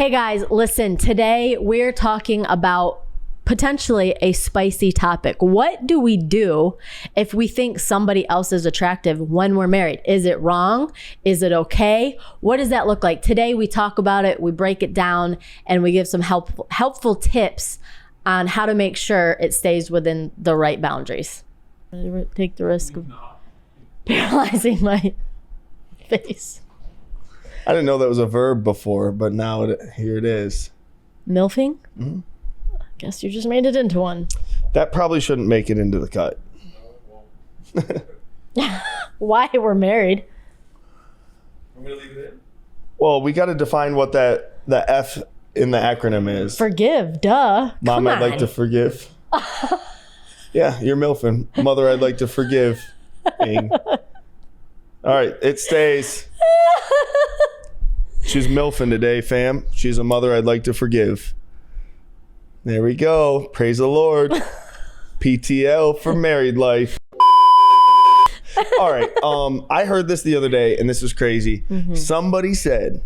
Hey guys, listen, today we're talking about potentially a spicy topic. What do we do if we think somebody else is attractive when we're married? Is it wrong? Is it okay? What does that look like? Today we talk about it, we break it down, and we give some helpful tips on how to make sure it stays within the right boundaries. Take the risk of paralyzing my face. I didn't know that was a verb before, but now here it is. Milfing? Mm-hmm. Guess you just made it into one. That probably shouldn't make it into the cut. Why we're married? Want me to leave it in? Well, we got to define what the F in the acronym is. Forgive, duh. Mom, Come I'd like on. to forgive. Yeah, you're milfing. Mother, I'd like to forgive. Bing. All right, it stays. She's milfing today, fam. She's a mother I'd like to forgive. There we go. Praise the Lord. PTL for married life. All right. I heard this the other day, and this is crazy. Mm-hmm. Somebody said,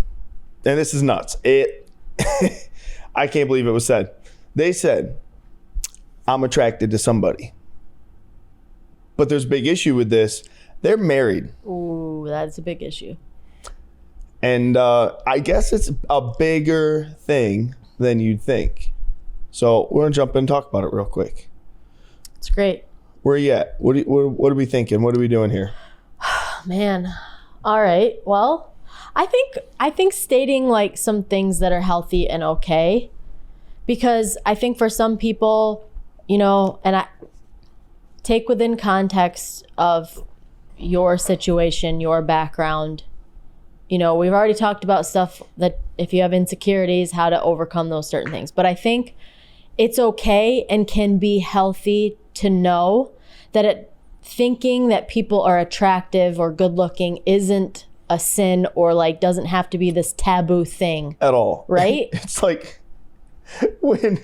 and this is nuts. I can't believe it was said. They said, I'm attracted to somebody. But there's a big issue with this. They're married. Ooh, that's a big issue. And I guess it's a bigger thing than you'd think. So we're going to jump in and talk about it real quick. It's great. Where are you at? What are we thinking? What are we doing here? Man. All right. Well, I think stating like some things that are healthy and okay, because I think for some people, you know, and I take within context of your situation, your background. You know, we've already talked about stuff that if you have insecurities, how to overcome those certain things. But I think it's okay and can be healthy to know that thinking that people are attractive or good looking isn't a sin or like doesn't have to be this taboo thing. At all. Right? It's like when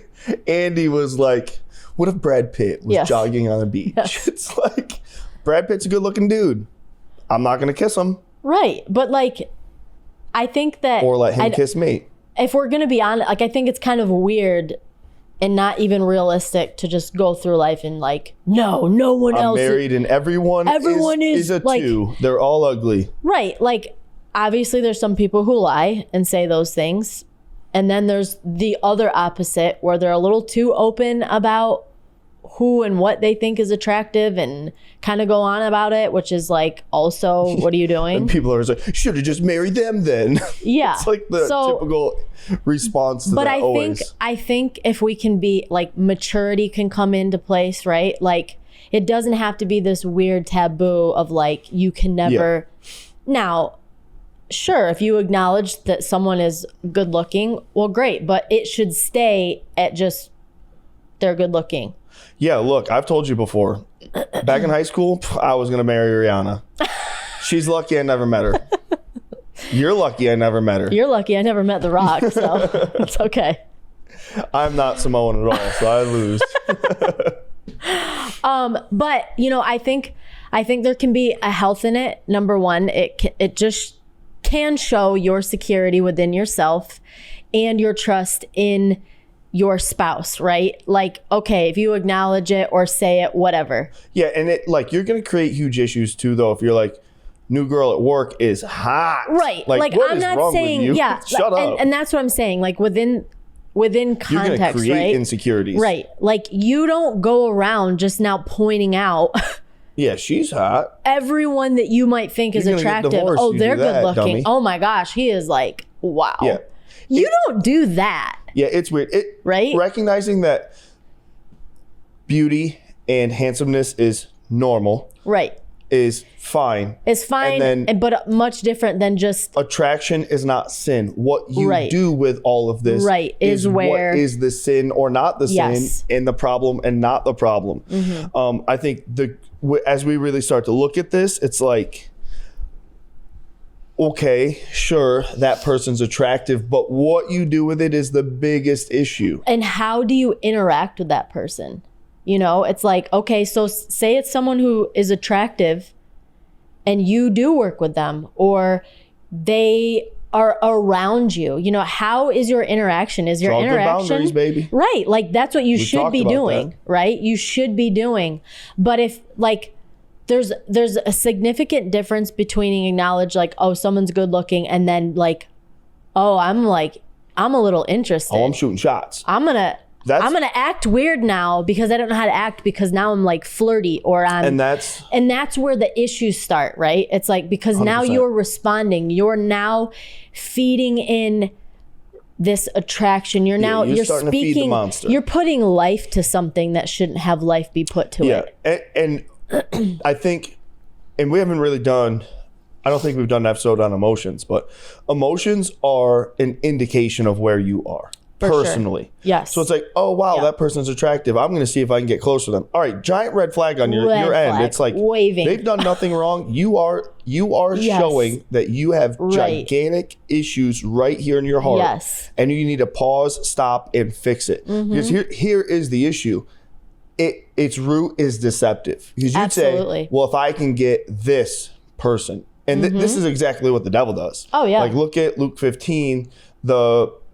Andy was like, what if Brad Pitt was jogging on the beach? Yes. It's like, Brad Pitt's a good looking dude. I'm not going to kiss him. Right. But like, I think that... Or let him kiss me. If we're going to be honest, like, I think it's kind of weird and not even realistic to just go through life and like, no one else. I'm married and everyone is a like, 2. They're all ugly. Right. Like, obviously there's some people who lie and say those things. And then there's the other opposite where they're a little too open about who and what they think is attractive and kind of go on about it, which is like, also, what are you doing? And people are like, should have just married them then. Yeah. It's like the typical response to that always. But I think if we can be like, maturity can come into place, right? Like, it doesn't have to be this weird taboo of like, you can never. Yeah. Now, sure, if you acknowledge that someone is good looking, well, great, but it should stay at just they're good looking. Yeah, look, I've told you before. Back in high school, I was going to marry Rihanna. She's lucky I never met her. You're lucky I never met her. You're lucky I never met The Rock, so it's okay. I'm not Samoan at all, so I lose. But, you know, I think there can be a health in it. Number one, it just can show your security within yourself and your trust in your spouse, right? Like, okay, if you acknowledge it or say it, whatever. Yeah, and it like you're gonna create huge issues too, though. If you're like, new girl at work is hot, right? Like what I'm is not wrong saying, with you? yeah, Shut up. And that's what I'm saying. Like within context, you're gonna create right? insecurities, right? Like you don't go around just now pointing out. Yeah, she's hot. Everyone that you might think is attractive. Oh, they're good looking. Dummy. Oh my gosh, he is like, wow. Yeah. You don't do that. Yeah, it's weird. Right? Recognizing that beauty and handsomeness is normal. Right. Is fine. It's fine, but much different than just... Attraction is not sin. What you do with all of this is where... what is the sin or not the sin, and the problem and not the problem. Mm-hmm. I think as we really start to look at this, it's like... Okay, sure, that person's attractive, but what you do with it is the biggest issue. And how do you interact with that person? You know, it's like, okay, so say it's someone who is attractive and you do work with them, or they are around you. You know, how is your interaction? Is your Draw good interaction boundaries, baby. right? Like that's what you should be talked about doing, that. right? You should be doing. But if like there's a significant difference between acknowledge like, oh, someone's good looking, and then like, oh, I'm a little interested. Oh, I'm shooting shots. I'm gonna act weird now because I don't know how to act because now I'm like flirty or I'm And that's where the issues start, right? It's like because now 100%. you're responding, you're now feeding in this attraction. You're you're starting to feed the speaking, monster. you're putting life to something that shouldn't have life be put to it. And I think, and we haven't really done, I don't think we've done an episode on emotions, but emotions are an indication of where you are. For sure. Personally. Yes. So it's like, oh, wow, Yeah. that person's attractive. I'm going to see if I can get close to them. All right, giant red flag on your end. flag, It's like, waving. they've done nothing wrong. You are Yes. showing that you have Right. gigantic issues right here in your heart. Yes. And you need to pause, stop, and fix it. Because here is the issue. Its root is deceptive. Because you'd Absolutely. say, well, if I can get this person, and this is exactly what the devil does. Oh, yeah. Like look at Luke 15,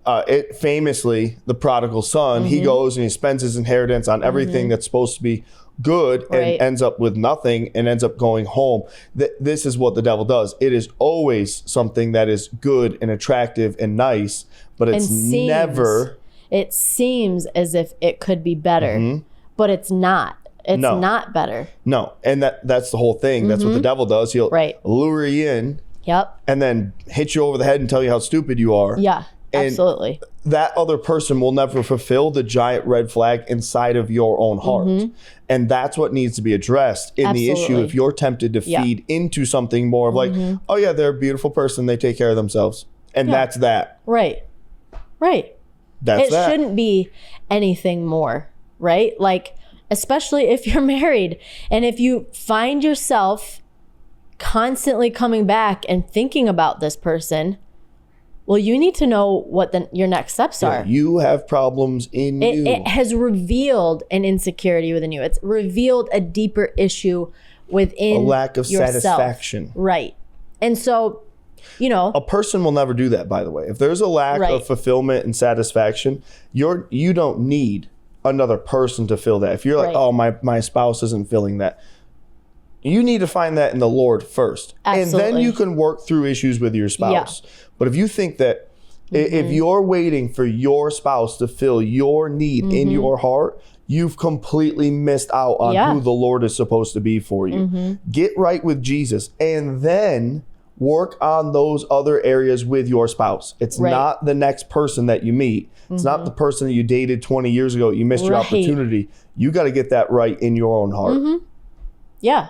it famously, the prodigal son, he goes and he spends his inheritance on everything that's supposed to be good Right. and ends up with nothing and ends up going home. This is what the devil does. It is always something that is good and attractive and nice, but it's never. It seems as if it could be better, but it's not. It's No. not better. No. And that's the whole thing. That's what the devil does. He'll Right. lure you in Yep. and then hit you over the head and tell you how stupid you are. Yeah. And Absolutely. that other person will never fulfill the giant red flag inside of your own heart. And that's what needs to be addressed in the issue. Absolutely. If you're tempted to feed into something more of like, oh yeah, they're a beautiful person, they take care of themselves. And that's that. Right. Right. That's It that. shouldn't be anything more, right? Like, especially if you're married and if you find yourself constantly coming back and thinking about this person, well, you need to know what your next steps are. You have problems in you. It has revealed an insecurity within you. It's revealed a deeper issue within A lack of yourself. satisfaction. Right. And so, you know, A person will never do that, by the way. If there's a lack Right. of fulfillment and satisfaction, you don't need another person to fill that. If you're like, Right. oh, my spouse isn't filling that, you need to find that in the Lord first. And then Absolutely. you can work through issues with your spouse. But if you think that if you're waiting for your spouse to fill your need in your heart, you've completely missed out on Yeah. who the Lord is supposed to be for you. Get right with Jesus and then work on those other areas with your spouse. It's Right. not the next person that you meet. It's not the person that you dated 20 years ago. You missed your Right. opportunity. You got to get that right in your own heart. yeah.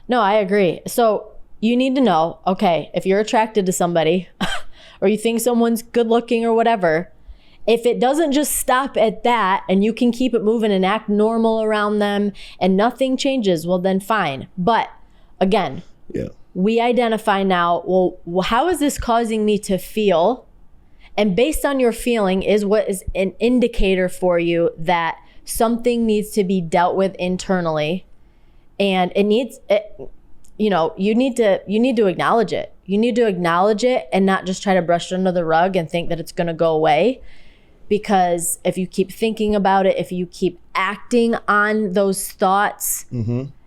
No, I agree. So you need to know, okay, if you're attracted to somebody or you think someone's good looking or whatever, if it doesn't just stop at that and you can keep it moving and act normal around them and nothing changes, well, then fine. But again, Yeah. we identify now, well, how is this causing me to feel? And based on your feeling is what is an indicator for you that something needs to be dealt with internally. And you need to acknowledge it. You need to acknowledge it and not just try to brush it under the rug and think that it's going to go away. Because if you keep thinking about it, if you keep acting on those thoughts,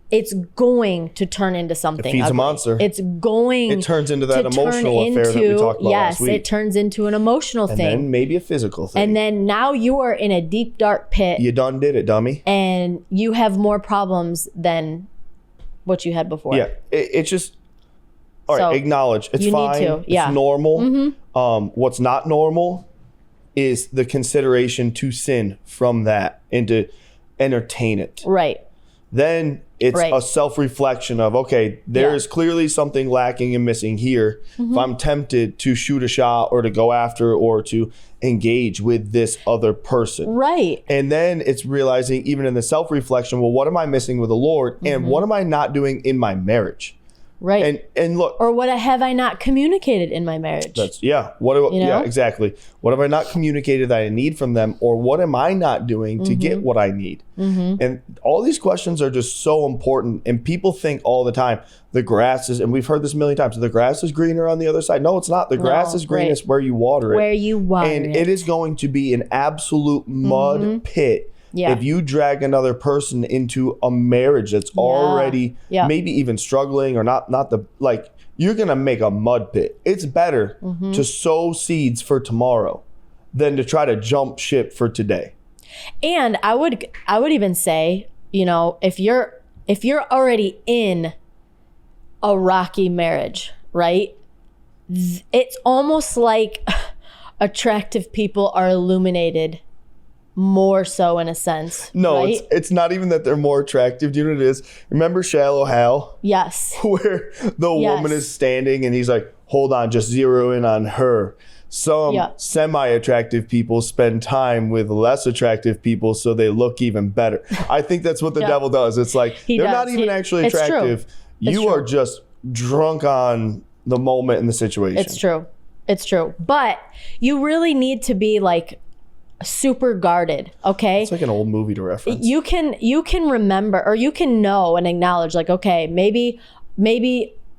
it's going to turn into something. It feeds a ugly. monster. It's going. It turns into that to turn emotional affair that we talked about yes, last week. it turns into an emotional And thing. then maybe a physical thing. And then now you are in a deep, dark pit You done did it, dummy. and you have more problems than what you had before. Yeah. It's just, all right, So, acknowledge. It's you need fine. to, yeah. It's normal. What's not normal is the consideration to sin from that and to entertain it. Right. Then it's Right. a self-reflection of, okay, there Yeah. is clearly something lacking and missing here. If I'm tempted to shoot a shot or to go after or to engage with this other person. Right. And then it's realizing, even in the self-reflection, well, what am I missing with the Lord? And what am I not doing in my marriage? Right. And look, Or what have I not communicated in my marriage? yeah, exactly. What have I not communicated that I need from them, or what am I not doing to get what I need? And all these questions are just so important. And people think all the time the grass is, and we've heard this a million times, the grass is greener on the other side. No, it's not. The grass is greenest where you water it. Where you water and it. it is going to be an absolute mud pit. Yeah. If you drag another person into a marriage that's already maybe even struggling or not you're going to make a mud pit. It's better to sow seeds for tomorrow than to try to jump ship for today. And I would even say, if you're already in a rocky marriage, right? It's almost like attractive people are illuminated more so, in a sense. No, right? it's not even that they're more attractive. Do you know what it is? Remember Shallow Hal? Yes. Where the woman is standing and he's like, hold on, just zero in on her. Some semi-attractive people spend time with less attractive people so they look even better. I think that's what the devil does. It's like, they're not even actually attractive. You are just drunk on the moment and the situation. It's true. But you really need to be like super guarded, okay? It's like an old movie to reference. You can remember, or you can know and acknowledge, like, okay, maybe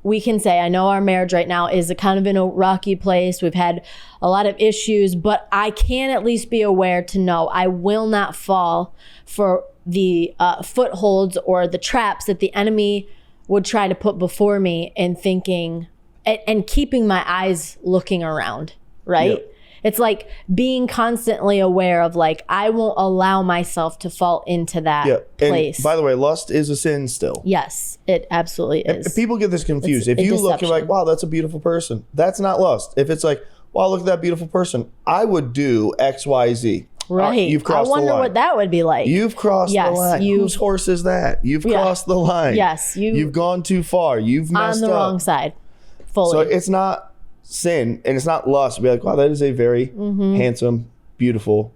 we can say, I know our marriage right now is kind of in a rocky place. We've had a lot of issues, but I can at least be aware to know I will not fall for the footholds or the traps that the enemy would try to put before me, and thinking and keeping my eyes looking around, right? Yep. It's like being constantly aware of, like, I won't allow myself to fall into that place. And by the way, lust is a sin still. Yes, it absolutely is. And people get this confused. If you look and like, wow, that's a beautiful person, that's not lust. If it's like, wow, look at that beautiful person, I would do X, Y, Z. Right. You've crossed the line. I wonder what that would be like. You've crossed the line. Whose horse is that? You've crossed the line. Yes. You've gone too far. You've messed up. On the wrong side. Fully. So it's not sin and it's not lust. Be like, wow, that is a very handsome, beautiful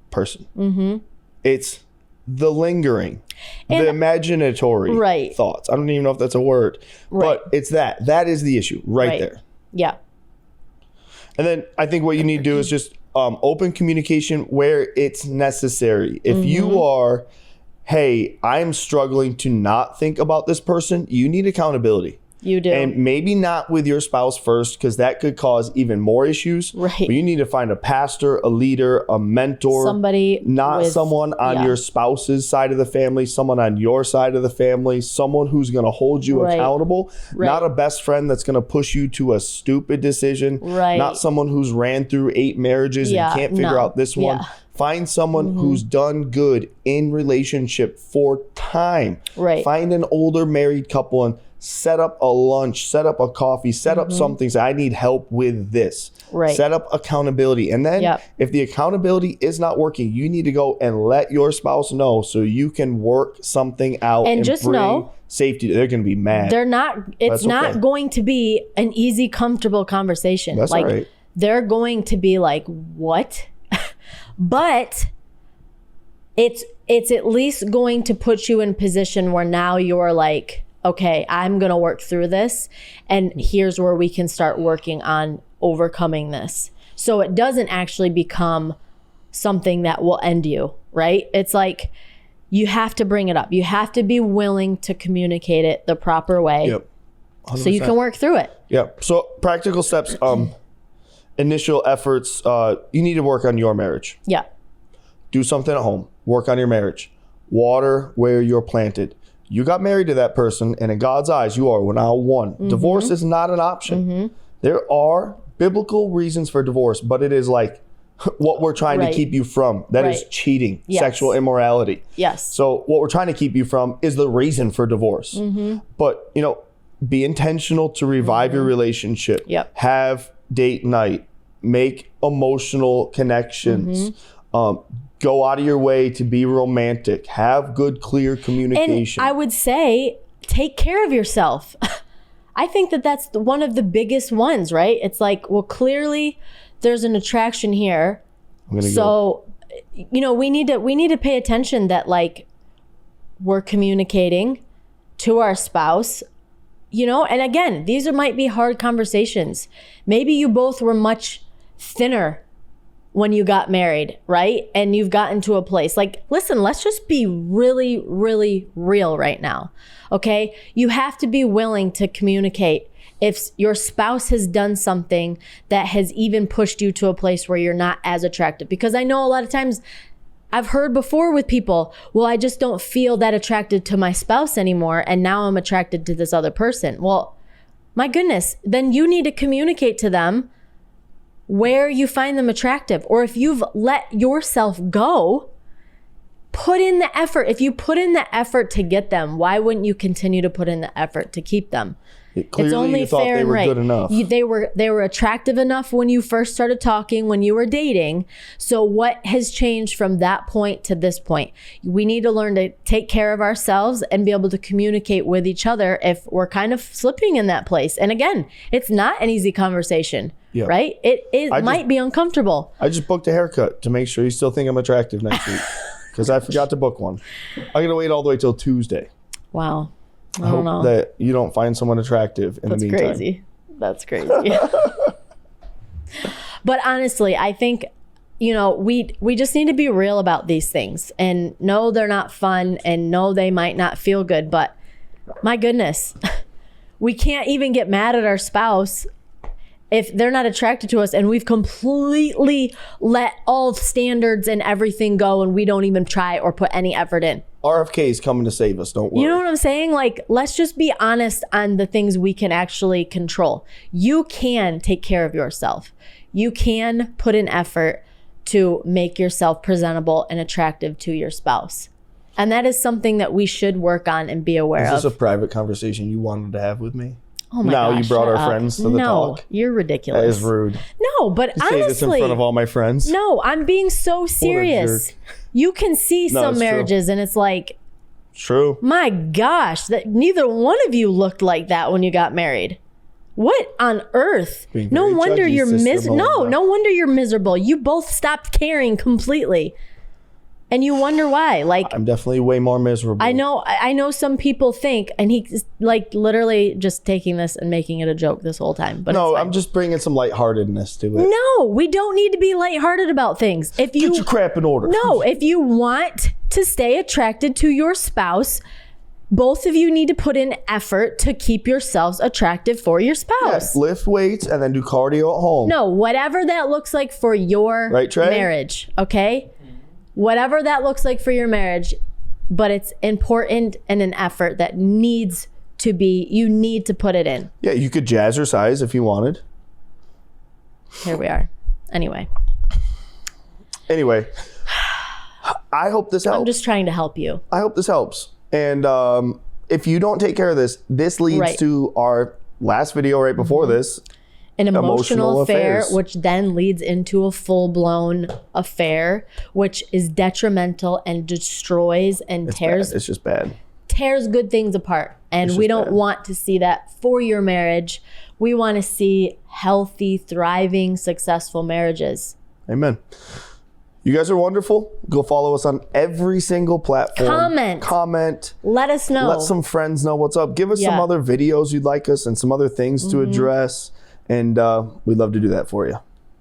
person. It's the lingering, the imaginatory thoughts. I don't even know if that's a word, but it's that is the issue right there. Yeah. And then I think what you need to do is just open communication where it's necessary. If you are, hey, I'm struggling to not think about this person, you need accountability. You do. And maybe not with your spouse first, because that could cause even more issues. Right. But you need to find a pastor, a leader, a mentor. Somebody someone on your spouse's side of the family, someone on your side of the family, someone who's going to hold you accountable. Not a best friend that's going to push you to a stupid decision. Not someone who's ran through 8 marriages and can't figure out this one. Find someone who's done good in relationship for time. Find an older married couple and set up a lunch, set up a coffee, set up something. Say, I need help with this. Set up accountability. And then if the accountability is not working, you need to go and let your spouse know so you can work something out and just bring know safety. They're going to be mad. It's not going to be an easy, comfortable conversation. That's like, all right. They're going to be like, what? But it's at least going to put you in a position where now you're like, okay, I'm going to work through this, and here's where we can start working on overcoming this. So it doesn't actually become something that will end you, right? It's like you have to bring it up. You have to be willing to communicate it the proper way. Yep. 100%. So you can work through it. Yeah. So practical steps, initial efforts, you need to work on your marriage. Yeah. Do something at home. Work on your marriage. Water where you're planted. You got married to that person, and in God's eyes, you are now one. Divorce is not an option. There are biblical reasons for divorce, but it is like what we're trying to keep you from. That is cheating, sexual immorality. So what we're trying to keep you from is the reason for divorce. But, be intentional to revive your relationship. Have date night. Make emotional connections. Go out of your way to be romantic. Have good, clear communication. And I would say, take care of yourself. I think that's one of the biggest ones, right? It's like, well, clearly there's an attraction here. So, we need to pay attention that, like, we're communicating to our spouse, you know, and again, these might be hard conversations. Maybe you both were much thinner when you got married, right? And you've gotten to a place like, listen, let's just be really, really real right now. Okay. You have to be willing to communicate if your spouse has done something that has even pushed you to a place where you're not as attractive. Because I know a lot of times I've heard before with people, well, I just don't feel that attracted to my spouse anymore. And now I'm attracted to this other person. Well, my goodness, then you need to communicate to them where you find them attractive. Or if you've let yourself go, put in the effort. If you put in the effort to get them, why wouldn't you continue to put in the effort to keep them? Clearly, it's only you thought fair they and were right. good enough. They were attractive enough when you first started talking, when you were dating. So what has changed from that point to this point? We need to learn to take care of ourselves and be able to communicate with each other if we're kind of slipping in that place. And again, it's not an easy conversation, right? It might be uncomfortable. I just booked a haircut to make sure you still think I'm attractive next week because I forgot to book one. I'm going to wait all the way till Tuesday. Wow. I hope that you don't find someone attractive in the meantime. That's crazy. But honestly, I think, you know, we just need to be real about these things and know they're not fun and know they might not feel good. But my goodness, we can't even get mad at our spouse if they're not attracted to us and we've completely let all standards and everything go and we don't even try or put any effort in. RFK is coming to save us. Don't worry. You know what I'm saying? Like, let's just be honest on the things we can actually control. You can take care of yourself. You can put an effort to make yourself presentable and attractive to your spouse. And that is something that we should work on and be aware of. Is this a private conversation you wanted to have with me? Oh my gosh, you brought shut our up. friends to the talk? No, you're ridiculous. That is rude. No, but You honestly. say this in front of all my friends? No, I'm being so serious. jerk. You can see No, some it's true. marriages and it's like, True. my gosh, that neither one of you looked like that when you got married. What on earth? Being No very wonder judgy, you're Sister Melinda. no wonder you're miserable. You both stopped caring completely. And you wonder why. Like, I'm definitely way more miserable. I know some people think, and he's like literally just taking this and making it a joke this whole time. But No, it's fine. I'm just bringing some lightheartedness to it. No, we don't need to be lighthearted about things. If you Get your crap in order. No, if you want to stay attracted to your spouse, both of you need to put in effort to keep yourselves attractive for your spouse. Yes, lift weights and then do cardio at home. No, whatever that looks like for your Right, Trey? marriage, okay? Whatever that looks like for your marriage, but it's important and an effort that needs to be, you need to put it in. Yeah, you could jazzercise if you wanted. Here we are. Anyway, I hope this helps. I'm just trying to help you. I hope this helps. And if you don't take care of this, this leads Right. to our last video right before this. An emotional affair, affairs. which then leads into a full-blown affair, which is detrimental and destroys and It's tears bad. It's just bad. good things apart. And It's we just don't bad. want to see that for your marriage. We want to see healthy, thriving, successful marriages. Amen. You guys are wonderful. Go follow us on every single platform. Comment. Let us know. Let some friends know what's up. Give us some Yeah. other videos you'd like us and some other things to address. And we'd love to do that for you.